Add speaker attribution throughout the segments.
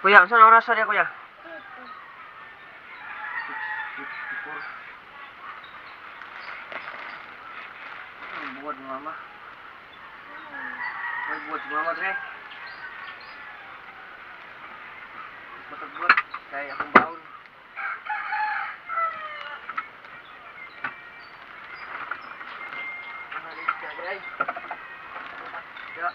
Speaker 1: Kuya, saan oras na kuya? Buat mama. Buat mama tre. Matagbuat kaya akong baon. Analis ka dai. Ya.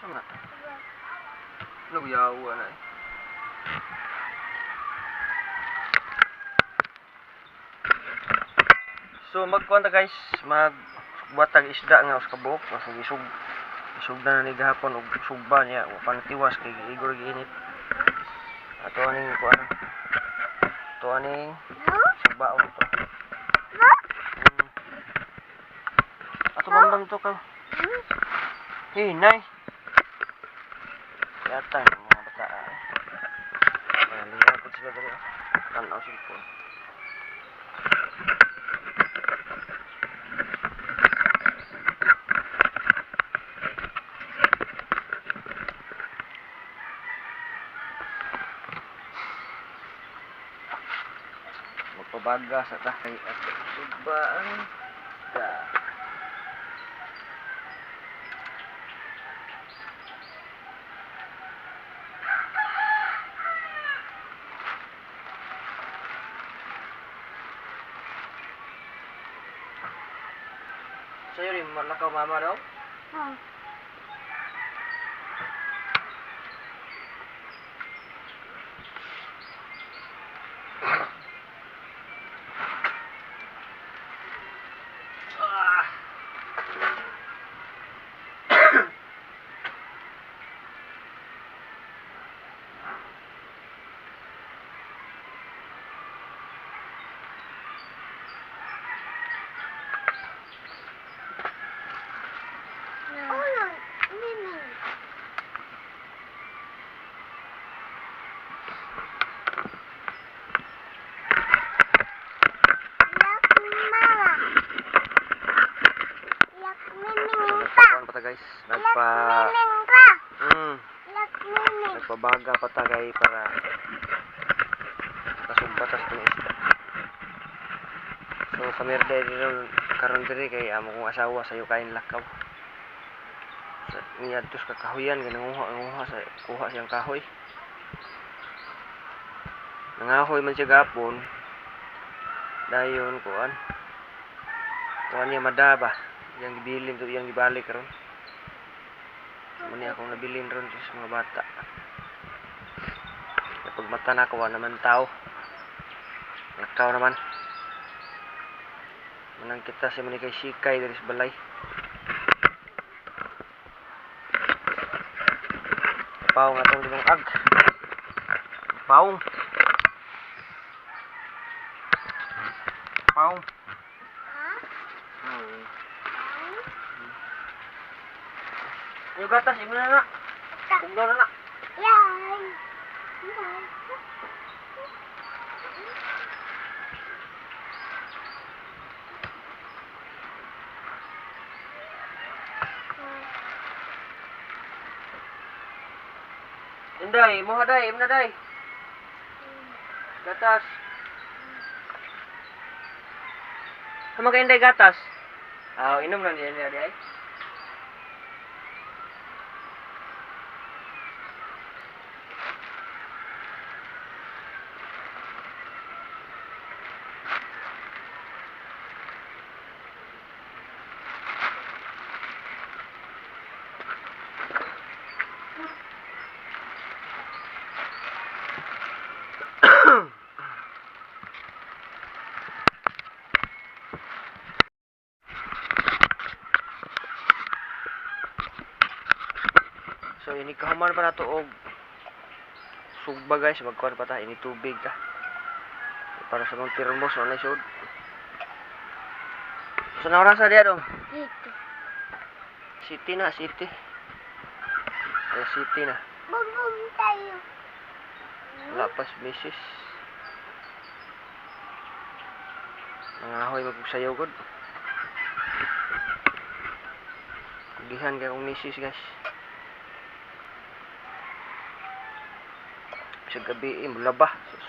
Speaker 1: Sama. Ano yawa na eh. So magkuanta guys, magbuhatag isda nga sa kabuk, kasi isug na ni gahapon og sugba niya, wa pa natiwas kay igor giinit. Ato aning kuan. Ato aning sugbaon to. Ato bambam to ka. Hinay. Yata yung mga bata. Lihat ko sila dali. Tanaw cellphone. Magpabaga sa tahay at sugbaan ka. Sa'yo rin, malakaw mama daw? Guys, nagpabaga pa tagay para kasugbatas ng isda. So kami rin karon diri kay amo kong asawa sayo kain lakaw. Sa niadtos ka kahoyan ganunguha sa kuha siyang kahoy. Nangahoy man siya gapon. Dayon kuan niya madaba. Yang gibilin to yang gibalik karon. Muni akong nabilin ron sa mga bata. Kapag mata na ko naman tao. Nakaw naman. Manang kita si muni kay sikay dari sa balay. Paong atong limang ag. Paong. Paong. Yung gatas, imo na na. Kugnaw na na.
Speaker 2: Yay!
Speaker 1: Inday, mo haday, imo na day. Gatas. Sama ka inday gatas. Inom lang diyan day. So ini kahuman pa nato og sugba guys, magkuhan pa ta ini tubig ta. Para sa mong termos o na sud. So na oras dia dong.
Speaker 2: Dito.
Speaker 1: City na, city. City na.
Speaker 2: Bum tayo.
Speaker 1: Lapas misis. Nangahoy magsayaw gud. Kugihan kay kong misis guys. Sa gabi mulaba. Sus.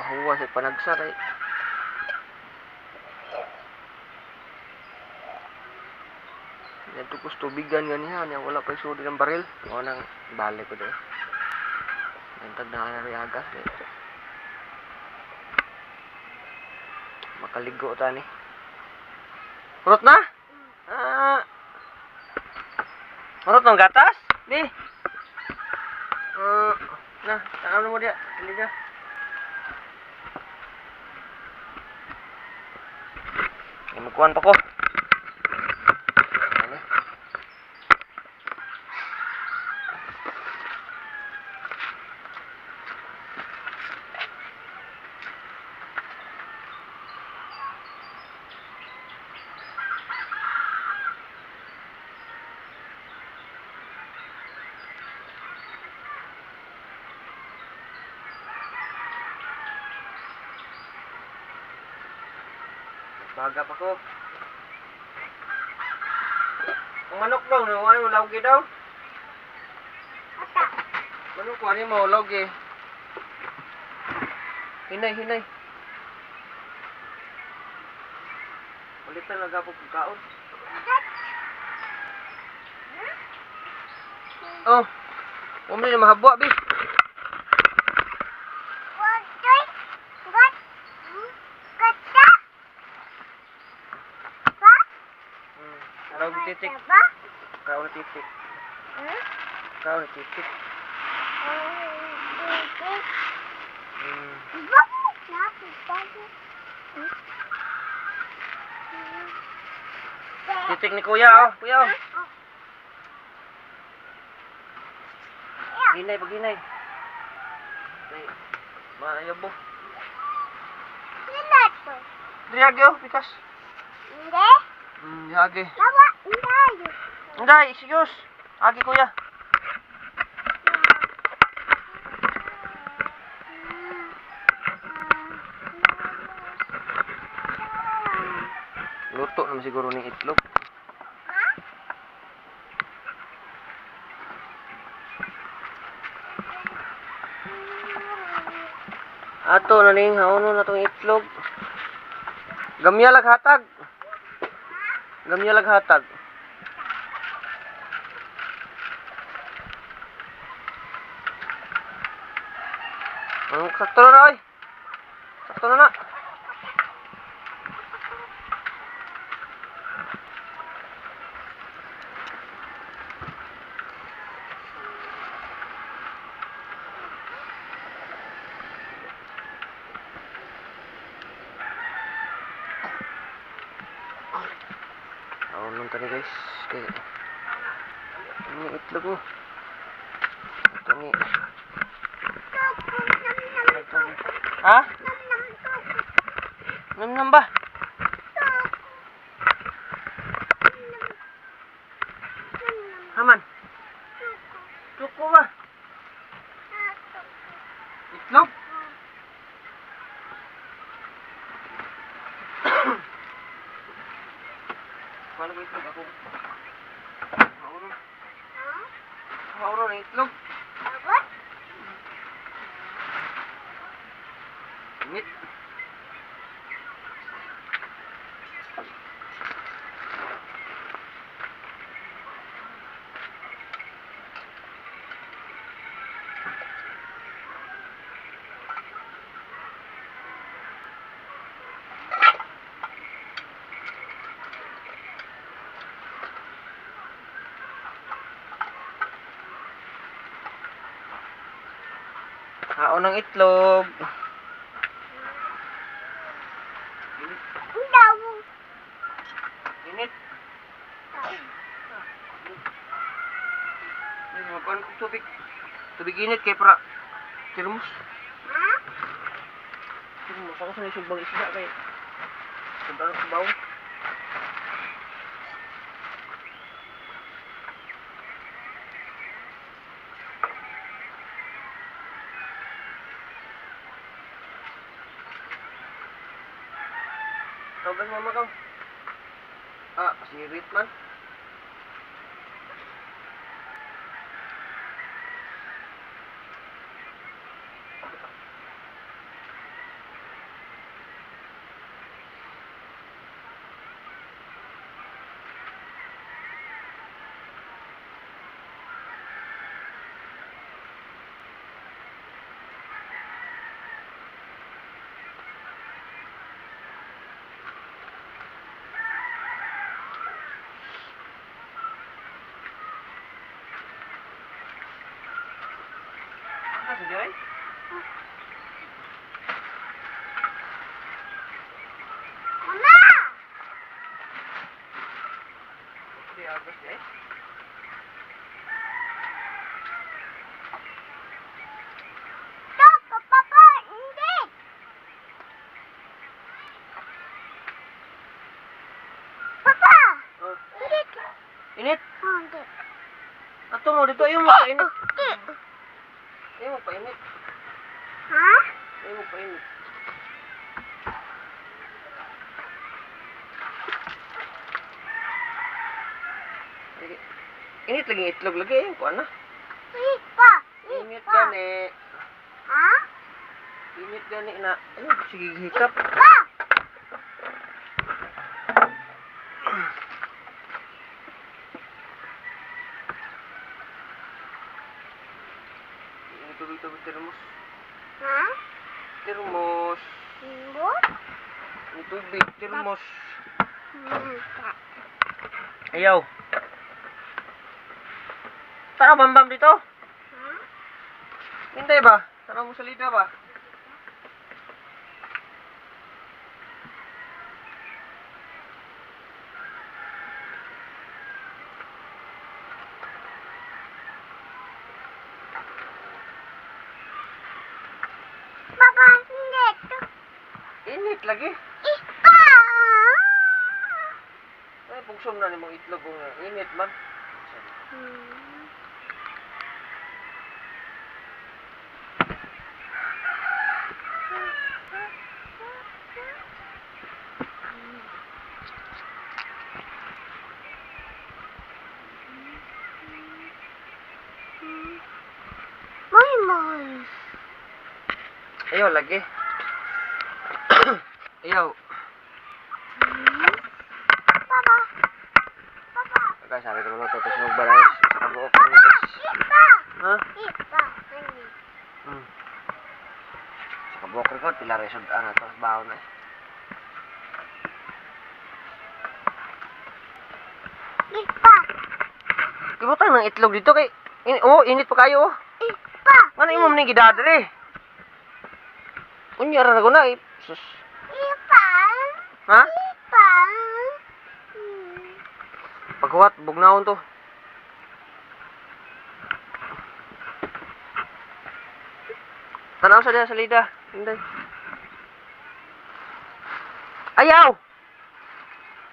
Speaker 1: Pahuwa sa panagsa kay. Yan tukos tubigan ganihan, yan wala pa isuri ng baril. O nang balik ko doon. Nantag na ka na agas. Makaligo ta ni. Kurot na? Kurot ng gatas? Di. Na, ano mo dia? Dili dia. Magkuhan pa ko. Baga pa ko. Ang manok daw, ano, lawgi daw?
Speaker 2: Ata.
Speaker 1: Manok ko, ano mo, lawgi? Hinay, hinay. Ulitan lang ako pagkaon. Oh, umli na mahabwa, bi. Kau titik. Kau titik. Kau titik. Titik ni kuya oh, kuya oh. Ginay pag ginay. Maayo bo. Diage oh, pikas.
Speaker 2: Hindi.
Speaker 1: Diage.
Speaker 2: Lawa, hindi.
Speaker 1: Hindi, siyos. Agi kuya. Luto naman siguro ng itlog. Ato na ning hauno na tong itlog. Gamya lag hatag. Gamya lag hatag. Sakto na oy. Sakto na. Nung tani guys, kaya ini itlog mo. Ito ni. Ha? Nam ba? Haman. Tuko ba? Itlog? Paano ba itlog ako? Mauro na itlog. Init. Haon ng itlog. Init. Hindi magkuhan kong tubig. Tubig init kay para tirmus.
Speaker 2: Ha?
Speaker 1: Tirmus ako sa nisugbang isda kay. Sobrang sabaw. Tawag mama ka. Ah, si Ritman. Ano si Joy?
Speaker 2: Mama!
Speaker 1: Di agos eh.
Speaker 2: Stop! Papa! Hindi! Papa!
Speaker 1: Oh,
Speaker 2: Hindi!
Speaker 1: init.
Speaker 2: Oh, hindi.
Speaker 1: Ato mo dito ayaw mo pa init.
Speaker 2: Hindi.
Speaker 1: Ayaw mo pa init.
Speaker 2: Ha?
Speaker 1: Ayaw mo pa init. Sige. Init lagi itlog lagi eh. Kuha na.
Speaker 2: Ipa!
Speaker 1: Init
Speaker 2: Ipa!
Speaker 1: gani.
Speaker 2: Ha?
Speaker 1: Init gani na. Ayun, sige hikap.
Speaker 2: Ipa!
Speaker 1: Init tubig termos.
Speaker 2: Ha?
Speaker 1: Termos.
Speaker 2: Simbot?
Speaker 1: Init tubig termos.
Speaker 2: Mata.
Speaker 1: Ayaw. Tara bambam dito.
Speaker 2: Ha?
Speaker 1: Hintay ba? Tara mo salida ba?
Speaker 2: Papa, hindi.
Speaker 1: Init lagi.
Speaker 2: Ipa!
Speaker 1: Ay, pugsom na ni mong itlog kung init man.
Speaker 2: Hmm. Moy.
Speaker 1: Ayaw lagi. Ayaw.
Speaker 2: Papa. Papa.
Speaker 1: Kaya sabi ko na ito, tapos magbalay. Sabuok ko nito.
Speaker 2: Ipa.
Speaker 1: Ha?
Speaker 2: Ipa. Ano?
Speaker 1: Hmm. Sa kabuok ko, tila resod na tapos baho na.
Speaker 2: Ipa.
Speaker 1: Ibutang ng itlog dito kay... init pa kayo.
Speaker 2: Ipa.
Speaker 1: Ano imong ning gidadre? Unyara na ko na. Sus.
Speaker 2: Ipa.
Speaker 1: Ha?
Speaker 2: Ipa. Hmm.
Speaker 1: Pagkuhat, bugnaon to. Tanaw sa diya salida. Hinday. Ayaw!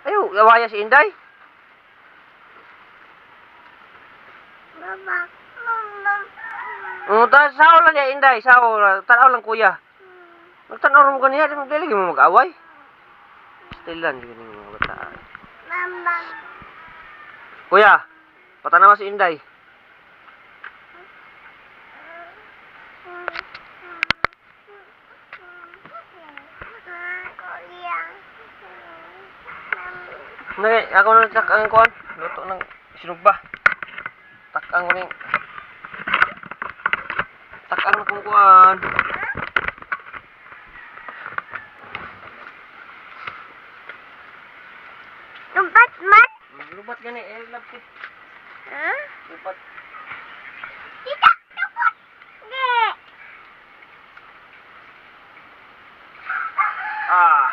Speaker 1: Ayaw, yawaya si Inday.
Speaker 2: Mama. Mama.
Speaker 1: Sao lang niya Inday, sao. Tanaw lang kuya. Magtanaw mo kaniya, dili mo mag-away. Stilan, hindi mo mga bata.
Speaker 2: Mama.
Speaker 1: Kuya, patanaw si Inday. Hindi, ako na takang kuhan. Luto ng sinugba. Takang ko ning... Takang na kong kuhan.
Speaker 2: Lumpat mat.
Speaker 1: Lubat gani, love it.
Speaker 2: Ha?
Speaker 1: Lubat.
Speaker 2: Tidak. Lumpat. Hindi.
Speaker 1: Ah.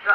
Speaker 1: Ya. Sa.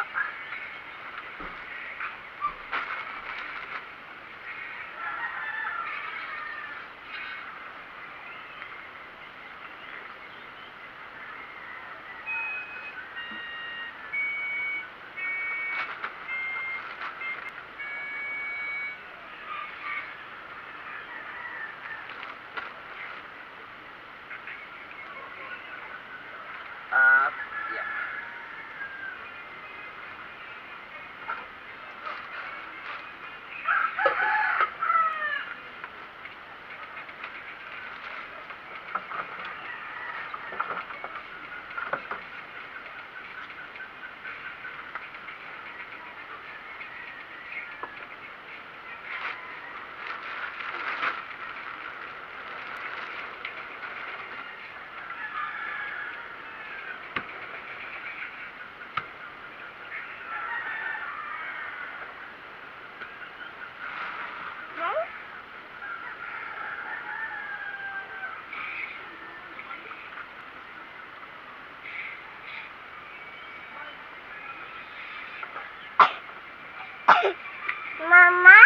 Speaker 2: Mama?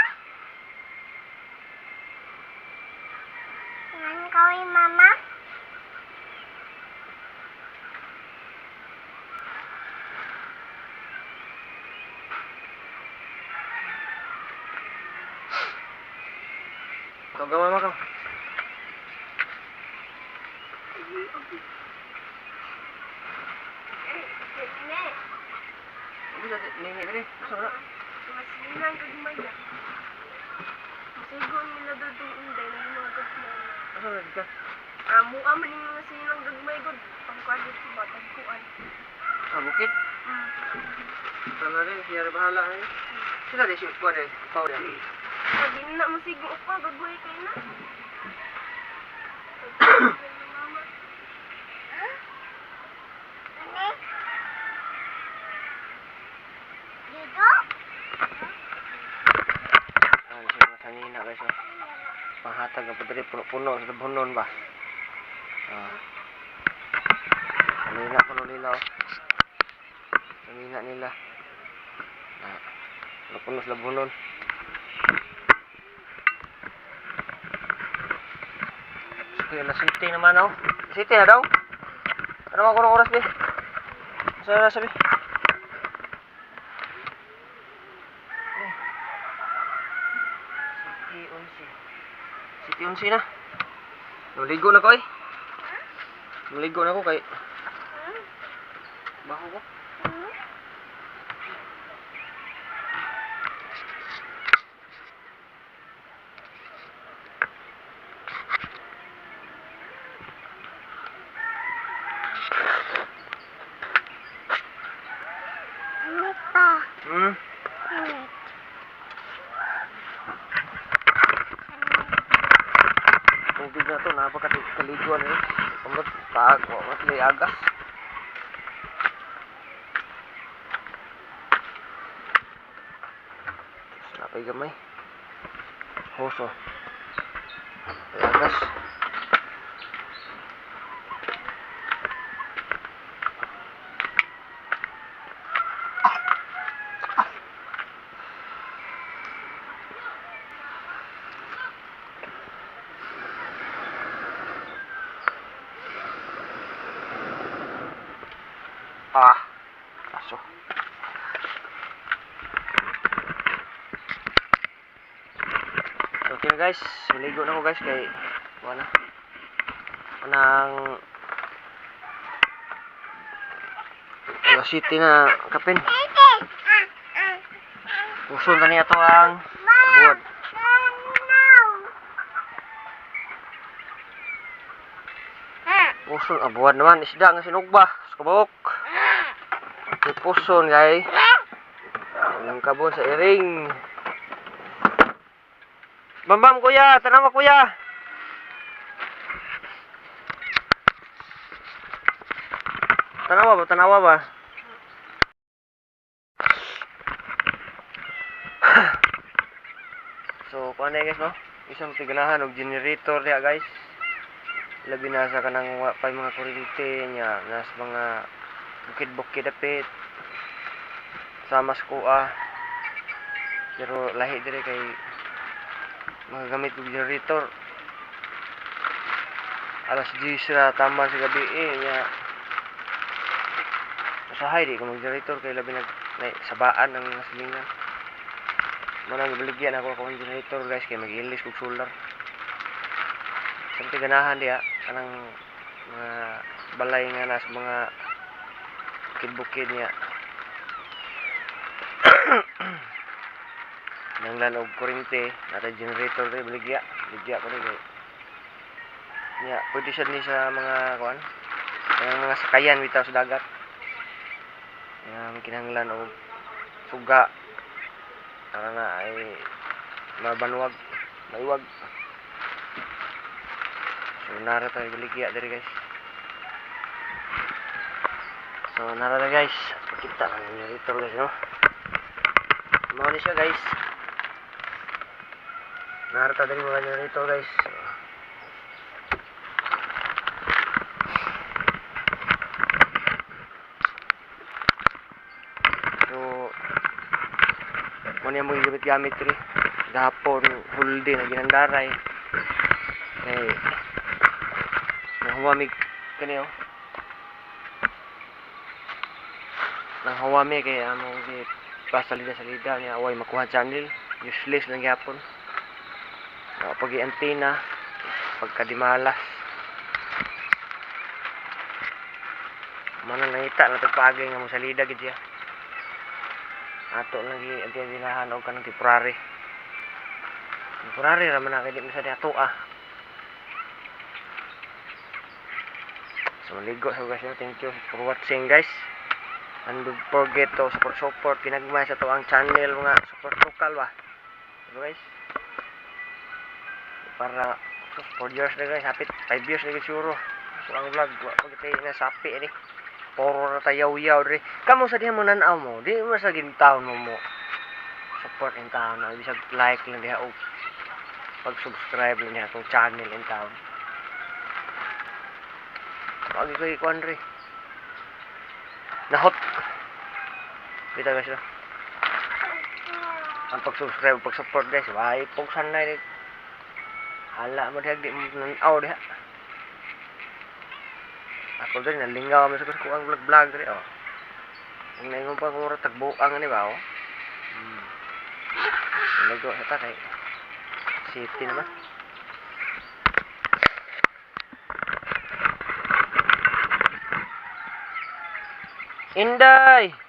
Speaker 2: Ngayon kawin mama?
Speaker 1: Ikaw gawa mama ka. Bisa nini diri. Sobra.
Speaker 2: Mas hinang kagmaya. Masigon nila doon itong inday na ginagod mo.
Speaker 1: Asa na ka?
Speaker 2: Amo aman yung mga sinang gagmay god. Pangkwadit ko ba? Tagkuan.
Speaker 1: Sa bukid. Sana rin siya bahala ay. Sila di siya ko rin. Pau rin.
Speaker 2: Sabi na masigo pa. Gagmay kayo na. Dito?
Speaker 1: Ano siya masanina guys. Panghatag ang padali puno-puno sa bunon ba. Sanina puno nila. Sanina nila. Puno sa bunon. Kaya nasiti naman ako. Nasiti na daw. Ano ako ng oras, be? Saan na sabi? City 11 na. Maligo na ko eh. Maligo na ko kay baho ko.
Speaker 2: Init pa. Init.
Speaker 1: Tubig na to, napakakaliguan eh. Kamot, tago, matli agas. Napay gamay. Hoso. Ay agas. Kaso. Okay na guys, maligo na ako guys kay wala. Anang city na kapin. Puson tani ato ang buwan. Puson buwan naman isda nga sinugba sa kabok. Puson guys. Ang kabon sa iring. Bambam kuya, tanawa kuya. Tanawa ba? So, kuan na guys no? Isang tiganahan og generator diya guys. Labi na sa kanang pay mga kuryente nya nas mga bukid-bukid dapit. Sama sa kuha. Pero lahi dire kay mga gamit og generator. Alas 10 na tama sa gabi nya. Usahay di ko mag-generator kay labi sabaan ang silingan. Manang ibaligyan ako akong generator guys kay mag-ilis kog solar. Samtang ganahan diya kanang mga balay nga nas mga bukid-bukid niya. Nanglan og kuryente nata generator ri baligya ko ri kay. Nya pwede siya ni sa mga kuan. Ang mga sakayan bitaw sa dagat. Yang kinahanglan og suga para na ay mabanwag, maiwag. So nara tayo baligya diri guys. So nara na guys, pakita ang generator guys no. Mao ni siya guys. Nara ta diri mga generator guys. Muna yung mga gamit-gamit rin. Gahapon, huldi na ginandaray. Eh, nang huwamig kaniyo. Nang huwami kaya among pasalida-salida niya away makuha channel. Useless lang gihapon. Pag antena, pagkadimalas. Mana nangita na tagpaagay nga mo salida gid siya. Ato lang ginahan og kanang temporary. Temporary ra man na kay di sa ato ah. So maligo sa guys, thank you for watching guys. And don't forget to support pinagmay sa to ang channel mga support local ba. So guys. Para 4 years na guys, hapit 5 years na guys siguro. So ang vlog pag tayo na sapi ini. Puro na tayaw-yaw diri. Kamo sa diha mo nan-aw mo, di mo sa gintaon mo support in town na bisag like lang diha og pag-subscribe lang diha atong channel in town. Pag ikoy kuan ri. Nahot. Kita guys. Ang pag-subscribe, pag-support guys, why pugsan na ni. Hala mo diha di mo nan-aw diha. Ako din nalingaw kami sa kuang vlog diri oh. Ang naingon pa ko tagbuang ni ba oh. Nago sa kay city naman. Inday.